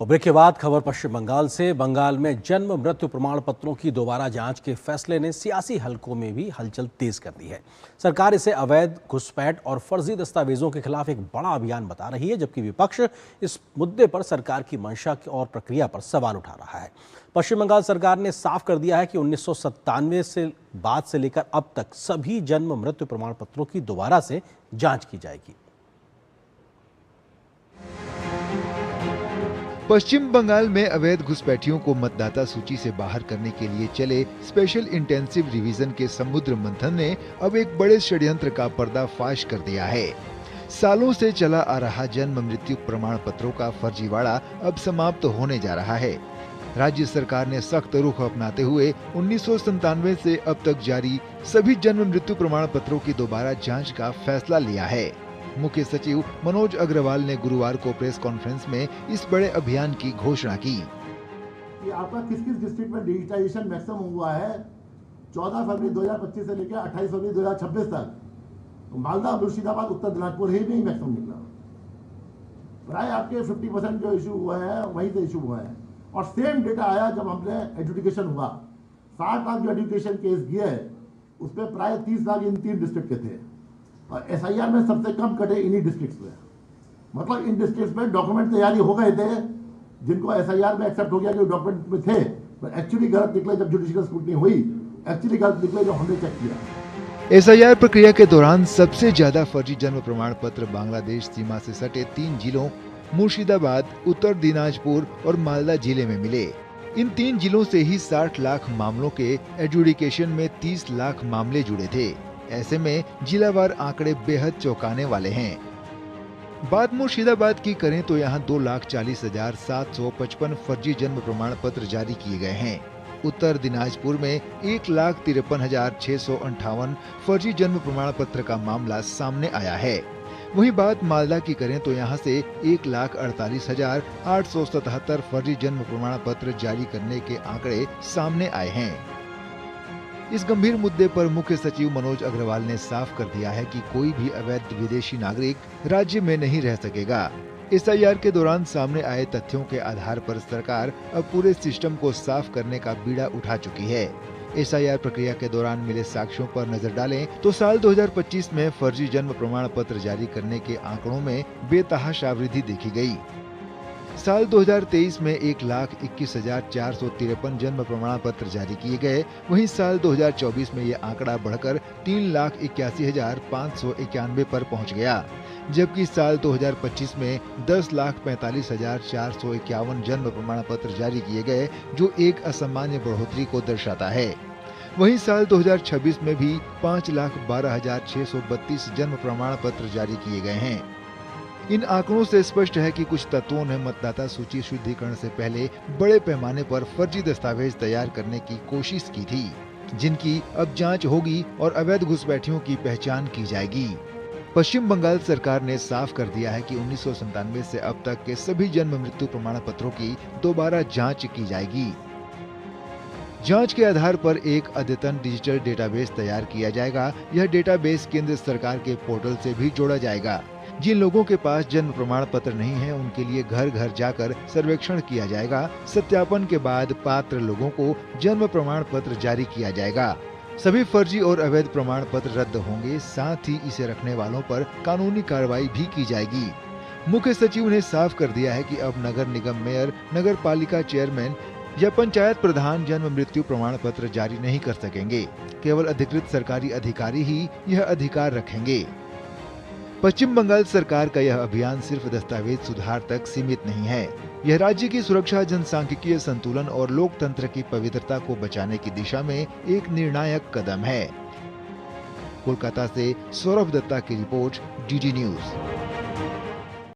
उब्रे के बाद खबर पश्चिम बंगाल से। बंगाल में जन्म मृत्यु प्रमाण पत्रों की दोबारा जांच के फैसले ने सियासी हलकों में भी हलचल तेज कर दी है। सरकार इसे अवैध घुसपैठ और फर्जी दस्तावेजों के खिलाफ एक बड़ा अभियान बता रही है, जबकि विपक्ष इस मुद्दे पर सरकार की मंशा और प्रक्रिया पर सवाल उठा रहा है। पश्चिम बंगाल सरकार ने साफ कर दिया है कि 1997 से बाद से लेकर अब तक सभी जन्म मृत्यु प्रमाण पत्रों की दोबारा से जांच की जाएगी। पश्चिम बंगाल में अवैध घुसपैठियों को मतदाता सूची से बाहर करने के लिए चले स्पेशल इंटेंसिव रिवीजन के समुद्र मंथन ने अब एक बड़े षड्यंत्र का पर्दाफाश कर दिया है। सालों से चला आ रहा जन्म मृत्यु प्रमाण पत्रों का फर्जीवाड़ा अब समाप्त होने जा रहा है। राज्य सरकार ने सख्त रुख अपनाते हुए 1997 से अब तक जारी सभी जन्म मृत्यु प्रमाण पत्रों की दोबारा जाँच का फैसला लिया है। मुख्य सचिव मनोज अग्रवाल ने गुरुवार को प्रेस कॉन्फ्रेंस में इस बड़े अभियान की घोषणा की। आपका किस किस डिस्ट्रिक्ट में डिजिटाइजेशन मैक्सिमम हुआ है 14 फरवरी 2025 से लेकर 28 फरवरी 2026 तक, मालदा, मुर्शिदाबाद, उत्तर दिनाजपुर ही में मैक्सिमम निकला। प्राय आपके 50% जो इशू हुआ है वहीं से इशू हुआ है। और सेम डेटा आया जब हमने एडजुडिकेशन हुआ। 60 लाख जो एडजुडिकेशन केस दिए है उसमें प्राय 30 लाख इन 3 डिस्ट्रिक्ट के थे और एसआईआर में सबसे कम कटे इन्हीं डिस्ट्रिक्ट्स में। मतलब इन डिस्ट्रिक्ट्स में डॉक्यूमेंट तैयारी हो गए थे, जिनको एसआईआर में एक्सेप्ट हो गया जो डॉक्यूमेंट में थे, पर एक्चुअली गलत निकले जब जुडिशियल स्क्रूटनी हुई, एक्चुअली गलत निकले जो हमने चेक किया। एसआईआर प्रक्रिया के दौरान सबसे ज्यादा फर्जी जन्म प्रमाण पत्र बांग्लादेश सीमा से सटे 3 जिलों मुर्शिदाबाद, उत्तर दिनाजपुर और मालदा जिले में मिले। इन 3 जिलों से ही 60 लाख मामलों के एडजुडिकेशन में 30 लाख मामले जुड़े थे। ऐसे में जिलावार आंकड़े बेहद चौंकाने वाले हैं। बात मुर्शिदाबाद की करें तो यहाँ 2,40,755 फर्जी जन्म प्रमाण पत्र जारी किए गए हैं। उत्तर दिनाजपुर में 1,53,658 फर्जी जन्म प्रमाण पत्र का मामला सामने आया है। वहीं बात मालदा की करें तो यहाँ से 1,48,877 फर्जी जन्म प्रमाण पत्र जारी करने के आंकड़े सामने आए हैं। इस गंभीर मुद्दे पर मुख्य सचिव मनोज अग्रवाल ने साफ कर दिया है कि कोई भी अवैध विदेशी नागरिक राज्य में नहीं रह सकेगा। एसआईआर के दौरान सामने आए तथ्यों के आधार पर सरकार अब पूरे सिस्टम को साफ करने का बीड़ा उठा चुकी है। एसआईआर प्रक्रिया के दौरान मिले साक्ष्यों पर नजर डालें तो साल 2025 में फर्जी जन्म प्रमाण पत्र जारी करने के आंकड़ों में बेतहाशा वृद्धि देखी गई। साल 2023 में 1,21,453 जन्म प्रमाण पत्र जारी किए गए। वहीं साल 2024 में ये आंकड़ा बढ़कर 3,81,591 पर पहुंच गया, जबकि साल 2025 में 10,45,451 जन्म प्रमाण पत्र जारी किए गए, जो एक असामान्य बढ़ोतरी को दर्शाता है। वहीं साल 2026 में भी 5,12,632 जन्म प्रमाण पत्र जारी किए गए हैं। इन आंकड़ों से स्पष्ट है कि कुछ तत्वों ने मतदाता सूची शुद्धिकरण से पहले बड़े पैमाने पर फर्जी दस्तावेज तैयार करने की कोशिश की थी, जिनकी अब जांच होगी और अवैध घुसपैठियों की पहचान की जाएगी। पश्चिम बंगाल सरकार ने साफ कर दिया है कि 1997 से अब तक के सभी जन्म मृत्यु प्रमाण पत्रों की दोबारा जांच की जाएगी। जांच के आधार पर एक अद्यतन डिजिटल डेटाबेस तैयार किया जाएगा। यह डेटाबेस केंद्र सरकार के पोर्टल से भी जोड़ा जाएगा। जिन लोगों के पास जन्म प्रमाण पत्र नहीं है, उनके लिए घर घर जाकर सर्वेक्षण किया जाएगा। सत्यापन के बाद पात्र लोगों को जन्म प्रमाण पत्र जारी किया जाएगा। सभी फर्जी और अवैध प्रमाण पत्र रद्द होंगे, साथ ही इसे रखने वालों पर कानूनी कार्रवाई भी की जाएगी। मुख्य सचिव ने साफ कर दिया है कि अब नगर निगम मेयर, नगर पालिका चेयरमैन या पंचायत प्रधान जन्म मृत्यु प्रमाण पत्र जारी नहीं कर सकेंगे। केवल अधिकृत सरकारी अधिकारी ही यह अधिकार रखेंगे। पश्चिम बंगाल सरकार का यह अभियान सिर्फ दस्तावेज सुधार तक सीमित नहीं है। यह राज्य की सुरक्षा, जनसांख्यिकीय संतुलन और लोकतंत्र की पवित्रता को बचाने की दिशा में एक निर्णायक कदम है। कोलकाता से सौरभ दत्ता की रिपोर्ट, डीडी न्यूज।